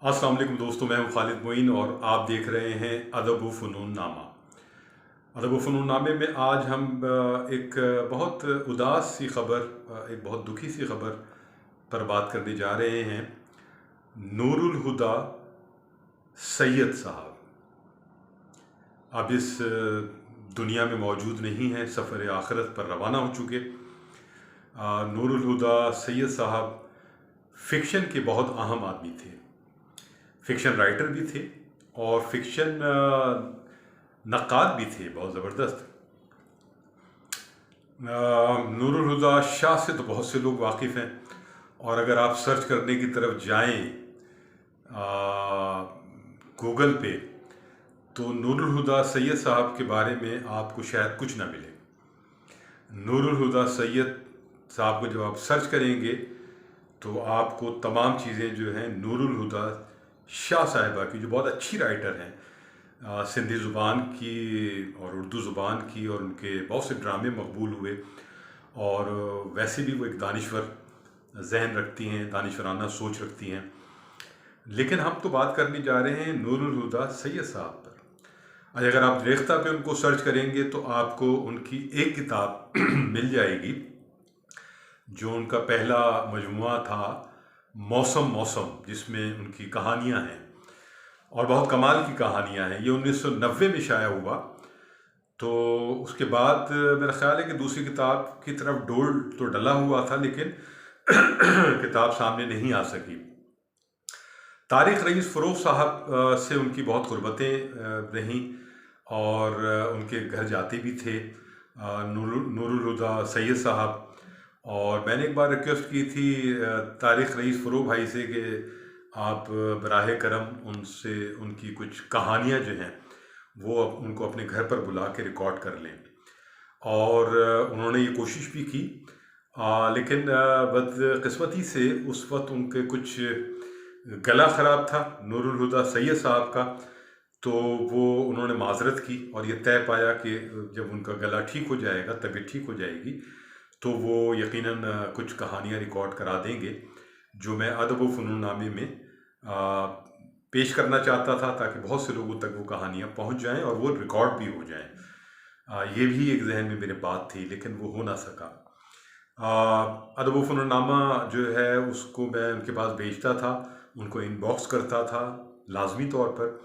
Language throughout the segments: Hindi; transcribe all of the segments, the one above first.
अस्सलाम वालेकुम दोस्तों, मैं हूं खालिद मोइन और आप देख रहे हैं अदब व फ़नून नामा। अदब व फ़नून नामे में आज हम एक बहुत उदास सी खबर, एक बहुत दुखी सी खबर पर बात करने जा रहे हैं। नूरुल हुदा सैयद साहब अब इस दुनिया में मौजूद नहीं हैं, सफ़र आखिरत पर रवाना हो चुके। नूरुल हुदा सैयद साहब फ़िक्शन के बहुत अहम आदमी थे, फ़िक्शन राइटर भी थे और फ़िक्शन नक्काद भी थे, बहुत ज़बरदस्त। नूरुल हुदा शाह से तो बहुत से लोग वाकिफ़ हैं और अगर आप सर्च करने की तरफ जाएं गूगल पे, तो नूरुल हुदा सैयद साहब के बारे में आपको शायद कुछ ना मिले। नूरुल हुदा सैयद साहब को जब आप सर्च करेंगे तो आपको तमाम चीज़ें जो हैं नूरुल हुदा शाह साहिबा की, जो बहुत अच्छी राइटर हैं, सिंधी ज़ुबान की और उर्दू ज़ुबान की, और उनके बहुत से ड्रामे मकबूल हुए और वैसे भी वो एक दानिश्वर जहन रखती हैं, दानिशवराना सोच रखती हैं। लेकिन हम तो बात करने जा रहे हैं नूरुल हुदा सैयद साहब पर। आज अगर आप रेख्ता पे उनको सर्च करेंगे तो आपको उनकी एक किताब मिल जाएगी, जो उनका पहला मजमुआ था मौसम मौसम, जिसमें उनकी कहानियाँ हैं और बहुत कमाल की कहानियाँ हैं। ये 1990 में शाया हुआ। तो उसके बाद मेरा ख्याल है कि दूसरी किताब की तरफ डोल तो डला हुआ था, लेकिन किताब सामने नहीं आ सकी। तारिक रईस फ़रोज़ साहब से उनकी बहुत क़ुरबतें रहीं और उनके घर जाते भी थे नूरुल हुदा सैयद साहब। और मैंने एक बार रिक्वेस्ट की थी तारिक रईस फ़रोज़ भाई से कि आप बराह करम उनसे उनकी कुछ कहानियाँ जो हैं वो उनको अपने घर पर बुला के रिकॉर्ड कर लें, और उन्होंने ये कोशिश भी की। लेकिन बदकिस्मती से उस वक्त उनके कुछ गला ख़राब था नूरुल हुदा सैयद साहब का, तो वो उन्होंने माज़रत की और ये तय पाया कि जब उनका गला ठीक हो जाएगा, तबीयत ठीक हो जाएगी, तो वो यकीनन कुछ कहानियाँ रिकॉर्ड करा देंगे, जो मैं अदब व फ़नून नामे में पेश करना चाहता था, ताकि बहुत से लोगों तक वो कहानियाँ पहुँच जाएं और वो रिकॉर्ड भी हो जाएं। ये भी एक जहन में मेरे बात थी, लेकिन वो हो ना सका। अदब व फ़नून नामा जो है उसको मैं उनके पास भेजता था, उनको इनबॉक्स करता था लाजमी तौर पर,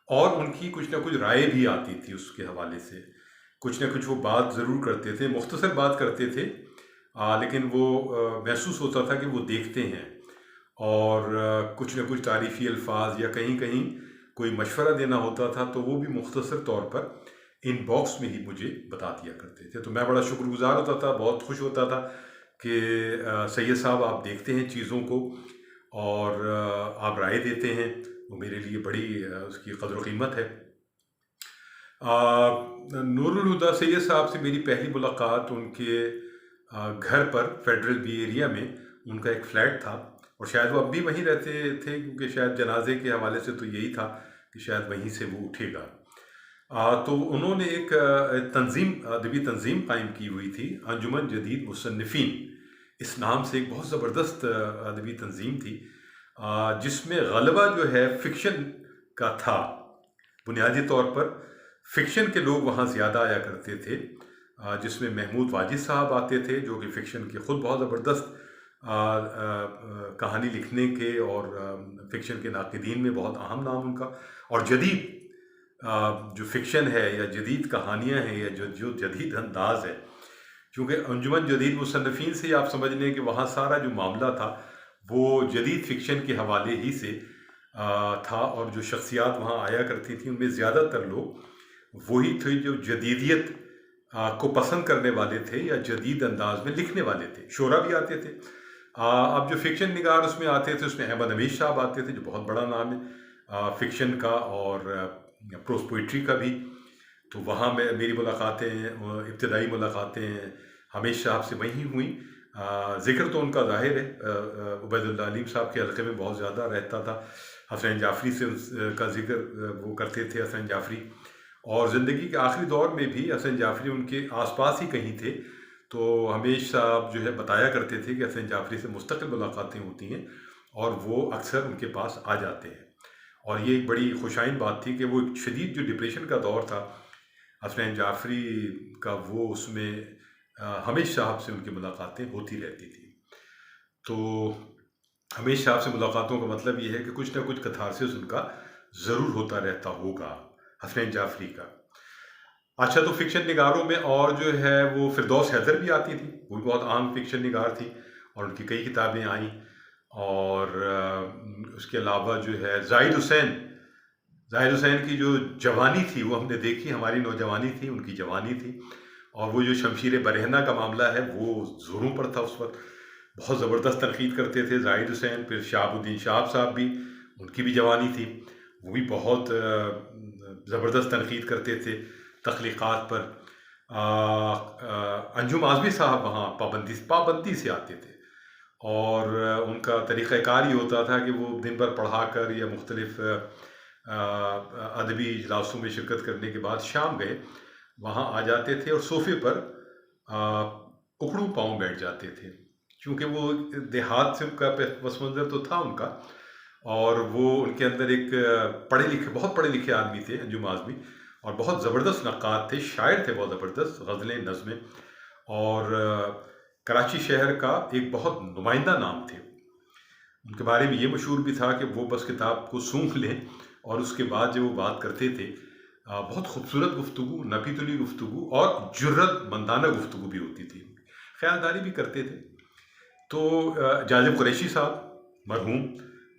और उनकी कुछ ना कुछ राय भी आती थी उसके हवाले से। कुछ ना कुछ वो बात ज़रूर करते थे, मुख्तसर बात करते थे, लेकिन वो महसूस होता था कि वो देखते हैं और कुछ ना कुछ तारीफ़ी अल्फाज या कहीं कहीं कोई मशवरा देना होता था तो वो भी मुख्तसर तौर पर इनबॉक्स में ही मुझे बता दिया करते थे। तो मैं बड़ा शुक्रगुज़ार होता था, बहुत खुश होता था कि सैयद साहब आप देखते हैं चीज़ों को और आप राय देते हैं। वो मेरे लिए बड़ी उसकी कदर कीमत है। नूरुल हुदा सैयद साहब से मेरी पहली मुलाकात उनके घर पर फेडरल बी एरिया में उनका एक फ़्लैट था, और शायद वो अब भी वहीं रहते थे, क्योंकि शायद जनाजे के हवाले से तो यही था कि शायद वहीं से वो उठेगा। तो उन्होंने एक तंज़ीम, अदबी तंज़ीम कायम की हुई थी, अंजुमन जदीद मुसन्निफ़ीन, इस नाम से एक बहुत ज़बरदस्त अदबी तंज़ीम थी, जिसमें ग़लबा जो है फ़िक्शन का था। बुनियादी तौर पर फ़िक्शन के लोग वहाँ ज़्यादा आया करते थे, जिसमें महमूद वाजिद साहब आते थे, जो कि फ़िक्शन के ख़ुद बहुत ज़बरदस्त कहानी लिखने के और फ़िक्शन के नाक़िदीन में बहुत अहम नाम उनका। और जदीद जो फ़िक्शन है या जदीद कहानियाँ हैं या जो जदीद अंदाज़ है, क्योंकि अंजुमन जदीद मुसन्निफ़ीन से आप समझ लें कि वहाँ सारा जो मामला था वो जदीद फ़िक्शन के हवाले ही से था, और जो शख्सियात वहाँ आया करती थी उनमें ज़्यादातर लोग वही थे जो जदीदियत को पसंद करने वाले थे या जदीद अंदाज में लिखने वाले थे। शोरा भी आते थे। अब जो फ़िक्शन निगार उसमें आते थे, उसमें अहमद हमीद साहब आते थे, जो बहुत बड़ा नाम है फ़िक्शन का और प्रोज़ पोइट्री का भी। तो वहाँ मेरी मुलाकातें, इब्तदाई मुलाकातें हमीद साहब से वहीं हुई। ज़िक्र तो उनका ज़ाहिर है उबैदुल्लाह अलीम साहब के हल्के में बहुत ज़्यादा रहता था। हसनैन जाफ़री से का ज़िक्र वो करते थे, हसनैन जाफ़री, और ज़िंदगी के आखिरी दौर में भी हसनैन जाफ़री उनके आसपास ही कहीं थे। तो हमीद साहब जो है बताया करते थे कि हसनैन जाफ़री से मुस्तक़िल मुलाकातें होती हैं और वो अक्सर उनके पास आ जाते हैं। और ये एक बड़ी खुशाइन बात थी कि वो एक शदीद जो डिप्रेशन का दौर था हसनैन जाफरी का, वो उसमें हमीद साहब से उनकी मुलाकातें होती रहती थी। तो हमीद साहब से मुलाकातों का मतलब ये है कि कुछ ना कुछ कथारसिस उनका ज़रूर होता रहता होगा हसनैन जाफरी का। अच्छा, तो फ़िक्शन निगारों में और जो है वो फ़िरदौस हैदर भी आती थी, वो भी बहुत आम फ़िक्शन निगार थी और उनकी कई किताबें आईं। और उसके अलावा जो है ज़ाहिद हुसैन की जो जवानी थी वो हमने देखी, हमारी नौजवानी थी, उनकी जवानी थी। और वो जो शमशीर बरहना का मामला है वो ज़ोरों पर था उस वक्त, बहुत ज़बरदस्त तनकीद करते थे ज़ाहिद हुसैन। फिर शहाबुद्दीन शाहब साहब भी, उनकी भी जवानी थी, वो भी बहुत ज़बरदस्त तनकीद करते थे तख्लीक़ात पर। अंजुम आज़मी साहब वहाँ पाबंदी से आते थे और उनका तरीक़ाकार ये होता था कि वो दिन भर पढ़ा कर या मुख्तलिफ़ अदबी इजलासों में शिरकत करने के बाद शाम गए वहाँ आ जाते थे और सोफ़े पर उखड़ू पाँव बैठ जाते थे, क्योंकि वो देहात से उनका पस मंज़र तो था उनका। और वो उनके अंदर एक बहुत पढ़े लिखे आदमी थे अंजुम आज़मी, और बहुत ज़बरदस्त नक्काद थे, शायर थे बहुत ज़बरदस्त, गज़लें, नज़में। और कराची शहर का एक बहुत नुमाइंदा नाम थे। उनके बारे में ये मशहूर भी था कि वो बस किताब को सूंघ लें और उसके बाद जब वो बात करते थे, बहुत खूबसूरत गुफ्तगू, नपी-तुली गुफ्तगू और जुर्रतमंदाना गुफ्तगू भी होती थी, ख्यालदारी भी करते थे। तो जाज़िब कुरैशी साहब मरहूम,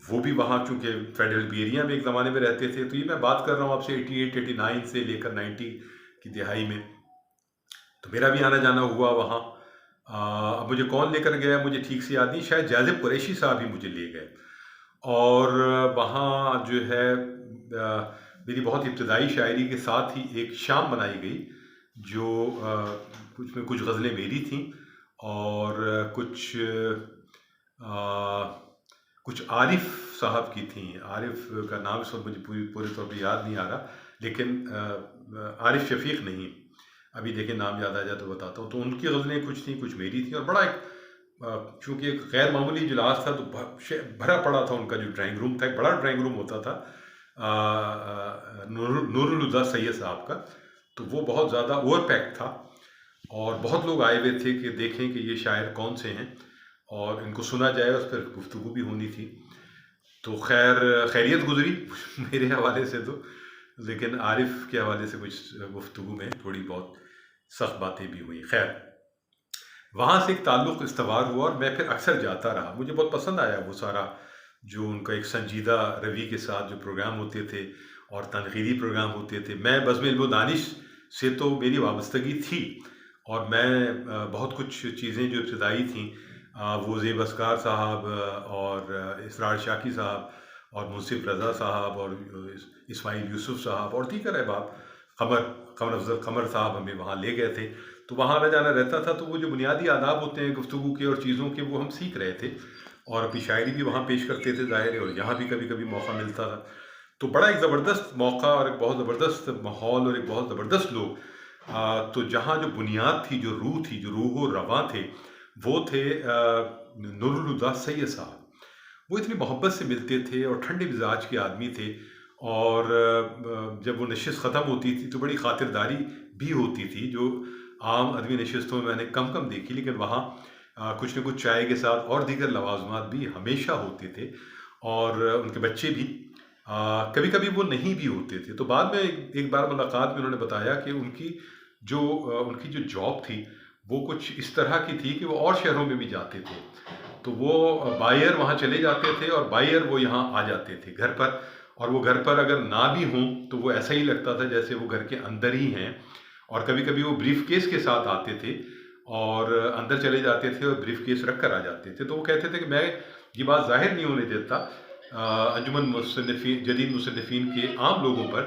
वो भी वहाँ चूँकि फेडरल बेरिया में एक ज़माने में रहते थे। तो ये मैं बात कर रहा हूँ आपसे 88-89 से लेकर 90 की दिहाई में। तो मेरा भी आना जाना हुआ वहाँ। अब मुझे कौन लेकर गया मुझे ठीक से याद नहीं, शायद जाज़िब कुरैशी साहब ही मुझे ले गए। और वहाँ जो है मेरी बहुत इब्तदाई शायरी के साथ ही एक शाम बनाई गई, जो कुछ गज़लें मेरी थीं और कुछ आरिफ साहब की थीं। आरिफ का नाम इस वक्त मुझे पूरे तौर पे याद नहीं आ रहा, लेकिन आरिफ शफीक नहीं, अभी देखिए नाम याद आ जाए तो बताता हूँ। तो उनकी गज़लें कुछ थीं, कुछ मेरी थीं। और बड़ा एक चूँकि एक गैर मामूली इजलास था, तो भरा पड़ा था उनका जो ड्राइंग रूम था, एक बड़ा ड्राइंग रूम होता था नूरुल हुदा सैयद साहब का। तो वो बहुत ज़्यादा ओवर पैक था और बहुत लोग आए हुए थे कि देखें कि ये शायर कौन से हैं और इनको सुना जाए, उस पर गुफ्तगू भी होनी थी। तो खैरियत गुजरी मेरे हवाले से तो, लेकिन आरिफ के हवाले से कुछ गुफ्तगू में थोड़ी बहुत सख्त बातें भी हुई। खैर, वहाँ से एक ताल्लुक़ इस्तवार हुआ और मैं फिर अक्सर जाता रहा। मुझे बहुत पसंद आया वो सारा, जो उनका एक संजीदा रवि के साथ जो प्रोग्राम होते थे और तनक़ीदी प्रोग्राम होते थे। मैं बज़्म इल्म व दानिश से तो मेरी वाबस्तगी थी और मैं बहुत कुछ चीज़ें जो इब्तदाई थीं, वो ज़ेब अस्कार साहब और इसरार शाकी साहब और मुंसिफ रज़ा साहब और इस्माइल यूसुफ साहब और दीगर अहबाब, कमर साहब हमें वहाँ ले गए थे। तो वहाँ आना जाना रहता था। तो वो जो बुनियादी आदाब होते हैं गुफ्तगू के और चीज़ों के, वो हम सीख रहे थे और अपनी शायरी भी वहाँ पेश करते थे ज़ाहिर है, और यहाँ भी कभी कभी मौका मिलता था। तो बड़ा एक ज़बरदस्त मौका और एक बहुत ज़बरदस्त माहौल और एक बहुत ज़बरदस्त लोग। तो जहाँ जो बुनियाद थी, जो रूह थी, जो रूह व रवां थे, वो थे नूरुल हुदा सैयद साहब। वो इतनी मोहब्बत से मिलते थे और ठंडे मिजाज के आदमी थे। और जब वो नशिस्त ख़त्म होती थी तो बड़ी ख़ातिरदारी भी होती थी, जो आम अदबी नशिस्तों में मैंने कम देखी। लेकिन वहाँ कुछ न कुछ चाय के साथ और दीगर लवाज़मात भी हमेशा होते थे। और उनके बच्चे भी कभी कभी वो नहीं भी होते थे। तो बाद में एक बार मुलाकात में उन्होंने बताया कि उनकी जो जॉब थी वो कुछ इस तरह की थी कि वो और शहरों में भी जाते थे। तो वो बायर वहाँ चले जाते थे और बायर वो यहाँ आ जाते थे घर पर। और वो घर पर अगर ना भी हों तो वो ऐसा ही लगता था जैसे वो घर के अंदर ही हैं। और कभी कभी वो ब्रीफ केस के साथ आते थे और अंदर चले जाते थे और ब्रीफ केस रख कर आ जाते थे। तो वो कहते थे कि मैं ये बात जाहिर नहीं होने देता अंजुमन मुसन्निफ़ीन, जदीद मुसन्निफ़ीन के आम लोगों पर,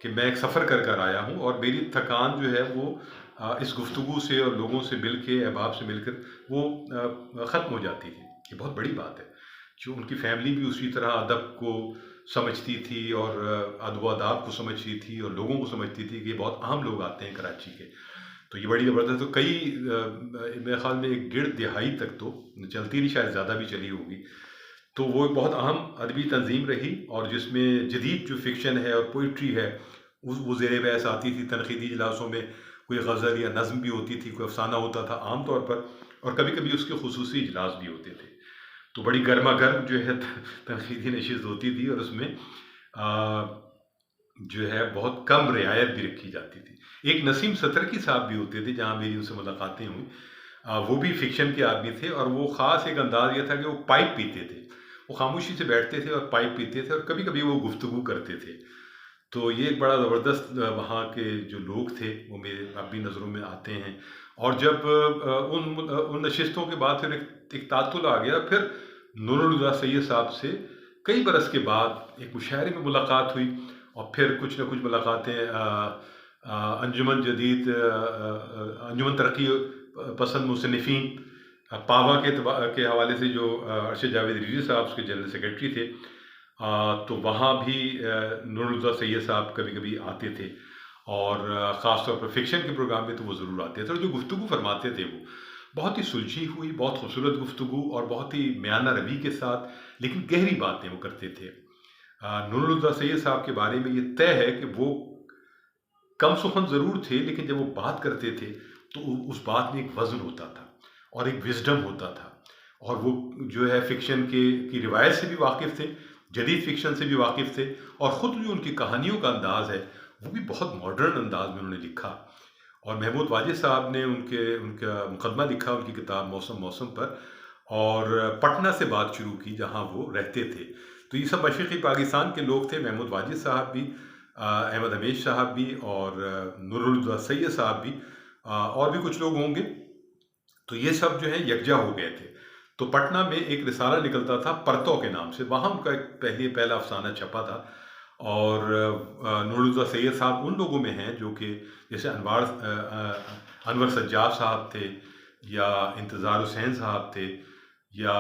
कि मैं एक सफ़र कर आया हूँ और मेरी थकान जो है वो इस गुफ्तगू से और लोगों से मिल के, अहबाब से मिलकर वो ख़त्म हो जाती थी। ये बहुत बड़ी बात है। जो उनकी फ़ैमिली भी उसी तरह अदब को समझती थी और अदब आदाब को समझती थी और लोगों को समझती थी कि ये बहुत आम लोग आते हैं कराची के। तो ये बड़ी ज़बरदस्त। तो मेरे ख़्याल में 1 डेढ़ दिहाई तक तो चलती रही, शायद ज़्यादा भी चली होगी। तो वो एक बहुत अहम अदबी तंजीम रही, और जिसमें जदीद जो फ़िक्शन है और पोइट्री है वो ज़ेर बहस आती थी। तनक़ीदी इजलासों में कोई गज़ल या नज़्म भी होती थी, कोई अफ़साना होता था आम तौर पर, और कभी-कभी उसके ख़ुसूसी इजलास भी होते थे। तो बड़ी गर्मा-गर्म जो है तनक़ीदी नशिस्त होती थी, और उसमें जो है बहुत कम रियायत भी रखी जाती थी। एक नसीम सतरकी साहब भी होते थे, जहाँ मेरी उनसे मुलाकातें हुई। वो भी फ़िक्शन के आदमी थे, और वो ख़ास एक अंदाज़ ये था कि वो पाइप पीते थे। वो ख़ामोशी से बैठते थे और पाइप पीते थे, और कभी-कभी वो गुफ्तगू करते थे। तो ये एक बड़ा ज़बरदस्त वहाँ के जो लोग थे, वो मेरे अब भी नज़रों में आते हैं। और जब उन नशिस्तों के बाद फिर एक तातुल आ गया, फिर नूरुल हुदा सैयद साहब से कई बरस के बाद एक मुशायरे में मुलाकात हुई, और फिर कुछ न कुछ मुलाकातें अंजुमन जदीद अंजुमन तरक्की पसंद मुसन्निफ़ीन पावा के हवाले से, जो अरशद जावेद रिज़वी साहब उसके जनरल सेक्रेटरी थे, तो वहाँ भी नूरुल हुदा सैयद साहब कभी-कभी आते थे, और ख़ास तौर पर फ़िक्शन के प्रोग्राम में तो वो ज़रूर आते थे, और जो गुफ्तगू फरमाते थे वो बहुत ही सुलझी हुई, बहुत खूबसूरत गुफ्तगू, और बहुत ही म्याना रवि के साथ, लेकिन गहरी बातें वो करते थे। नूरुल हुदा सैयद साहब के बारे में ये तय है कि वो कम सुखन ज़रूर थे, लेकिन जब वो बात करते थे तो उस बात में एक वज़न होता था और एक विज़डम होता था, और वो जो है फ़िक्शन की रिवायत से भी वाकिफ़ थे, जदीद फ़िक्शन से भी वाकिफ़ थे, और ख़ुद जो उनकी कहानियों का अंदाज़ है वो भी बहुत मॉडर्न अंदाज़ में उन्होंने लिखा। और महमूद वाजिद साहब ने उनका मुकदमा लिखा उनकी किताब मौसम मौसम पर, और पटना से बात शुरू की जहाँ वो रहते थे। तो ये सब मशरिक़ी पाकिस्तान के लोग थे, महमूद वाजिद साहब भी, अहमद हमीद साहब भी, और नूरुल हुदा सैयद साहब भी, और भी कुछ लोग होंगे। तो ये सब जो है यकजा हो गए थे। तो पटना में एक रिसाला निकलता था परतों के नाम से, वहाँ उनका एक पहला अफ़साना छपा था। और नूरुल हुदा सैयद साहब उन लोगों में हैं जो कि जैसे अनवर सज्जाद साहब थे, या इंतज़ार हुसैन साहब थे, या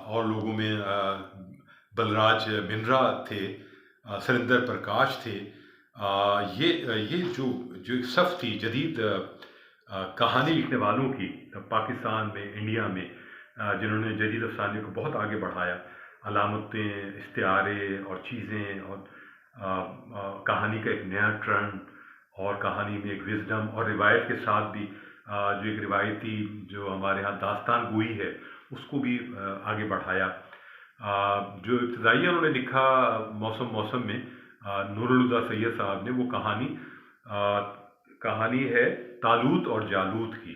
और लोगों में बलराज बिनरा थे, सरिंदर प्रकाश थे। ये जो एक सफ़ थी जदीद कहानी लिखने वालों की पाकिस्तान में, इंडिया में, जिन्होंने जदीद अफ़साने को बहुत आगे बढ़ाया। अलामतें, इस्तिआरे और चीज़ें, और कहानी का एक नया टर्न, और कहानी में एक विज़डम, और रिवायत के साथ भी जो एक रिवायती जो हमारे यहाँ दास्तान गोई है उसको भी आगे बढ़ाया। जो इब्तिदाइया उन्होंने लिखा मौसम मौसम में, नूरुल हुदा सैयद साहब ने, वो कहानी है तालूत और जालूत की।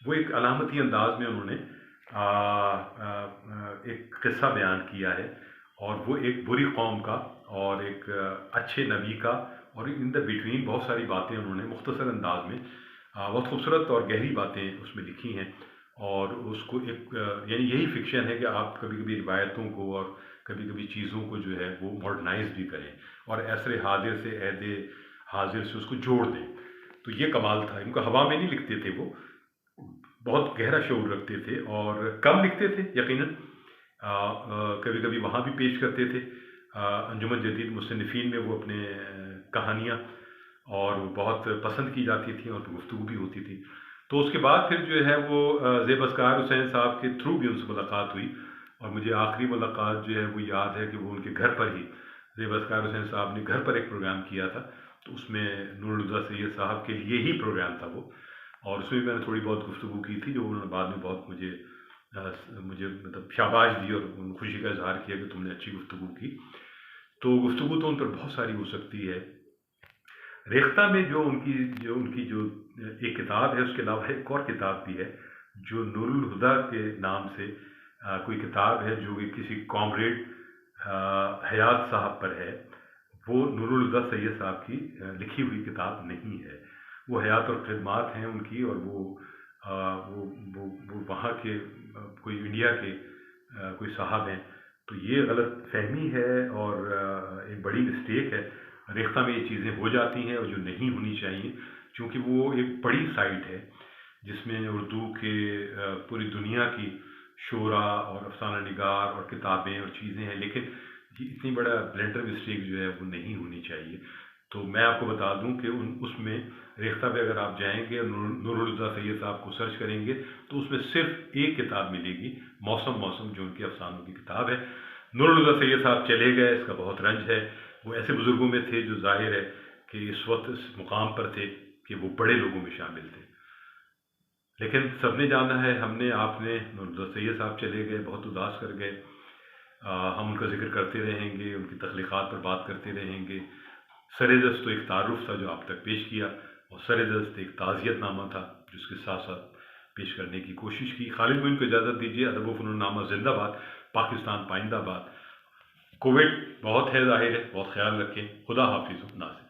वो एक अलामती अंदाज में उन्होंने एक किस्सा बयान किया है, और वो एक बुरी कौम का और एक अच्छे नबी का, और इन द बिटवीन बहुत सारी बातें उन्होंने मुख्तसर अंदाज में बहुत खूबसूरत और गहरी बातें उसमें लिखी हैं। और उसको एक यानी यही फ़िक्शन है कि आप कभी-कभी रिवायतों को और कभी-कभी चीज़ों को जो है वो मॉडर्नाइज़ भी करें, और असर हादिर से अहद हाज़िर से उसको जोड़ दें। तो ये कमाल था। इनको हवा में नहीं लिखते थे वो, बहुत गहरा शऊर रखते थे, और कम लिखते थे यकीनन। कभी-कभी वहाँ भी पेश करते थे अंजुमन जदीद मुसन्निफ़ीन में वो अपने कहानियाँ, और बहुत पसंद की जाती थी, और गुफ्तगू भी होती थी। तो उसके बाद फिर जो है वो ज़ेब अस्कार हुसैन साहब के थ्रू भी उनसे मुलाकात हुई, और मुझे आखिरी मुलाकात जो है वो याद है कि वो उनके घर पर ही, ज़ेब अस्कार हुसैन साहब ने घर पर एक प्रोग्राम किया था, तो उसमें नूरुल हुदा सैयद साहब के लिए ही प्रोग्राम था वो, और उसमें भी मैंने थोड़ी बहुत गुफ्तगू की थी, जो उन्होंने बाद में बहुत मुझे मतलब शाबाश दी, और खुशी का इज़हार किया कि तुमने अच्छी गुफ्तगू की। तो गुफ्तगू तो उन पर बहुत सारी हो सकती है। रेख्ता में जो उनकी जो एक किताब है, उसके अलावा एक और किताब भी है जो नूरुल हुदा के नाम से कोई किताब है, जो कि किसी कॉमरेड हयात साहब पर है। वो नूरुल हुदा सैयद साहब की लिखी हुई किताब नहीं है। वो हयात और ख़िदमात हैं उनकी, और वो वहाँ के कोई इंडिया के कोई साहब हैं। तो ये गलत फहमी है, और एक बड़ी मिस्टेक है। रेख्ता में ये चीज़ें हो जाती हैं, और जो नहीं होनी चाहिए, क्योंकि वो एक बड़ी साइट है जिसमें उर्दू के पूरी दुनिया की शोरा और अफसाना निगार और किताबें और चीज़ें हैं, लेकिन ये इतनी बड़ा ब्लेंडर मिस्टेक जो है वो नहीं होनी चाहिए। तो मैं आपको बता दूं कि उसमें रेख्ता पे अगर आप जाएंगे और नूरुल हुदा सैयद साहब को सर्च करेंगे तो उसमें सिर्फ एक किताब मिलेगी, मौसम मौसम, जो उनकी अफसानों की किताब है। नूरुल हुदा सैयद साहब चले गए, इसका बहुत रंज है। वो ऐसे बुजुर्गों में थे जो जाहिर है कि इस वक्त इस मुकाम पर थे कि वो बड़े लोगों में शामिल थे। लेकिन सबने जाना है, हमने आपने, नूरुल हुदा सैयद साहब चले गए, बहुत उदास कर गए। हम उनका जिक्र करते रहेंगे, उनकी तख्लीक़ात पर बात करते रहेंगे। सर-ए-दस्त तो एक तारुफ था जो आप तक पेश किया, और सर-ए-दस्त एक ताज़ियतनामा था जिसके साथ साथ पेश करने की कोशिश की। खालिद मोइन को इजाज़त दीजिए। अदब व फ़नून जिंदाबाद, पाकिस्तान पाइंदाबाद। कोविड बहुत है, ज़ाहिर है, बहुत ख्याल रखें। खुदा हाफिज़ नाज़िर।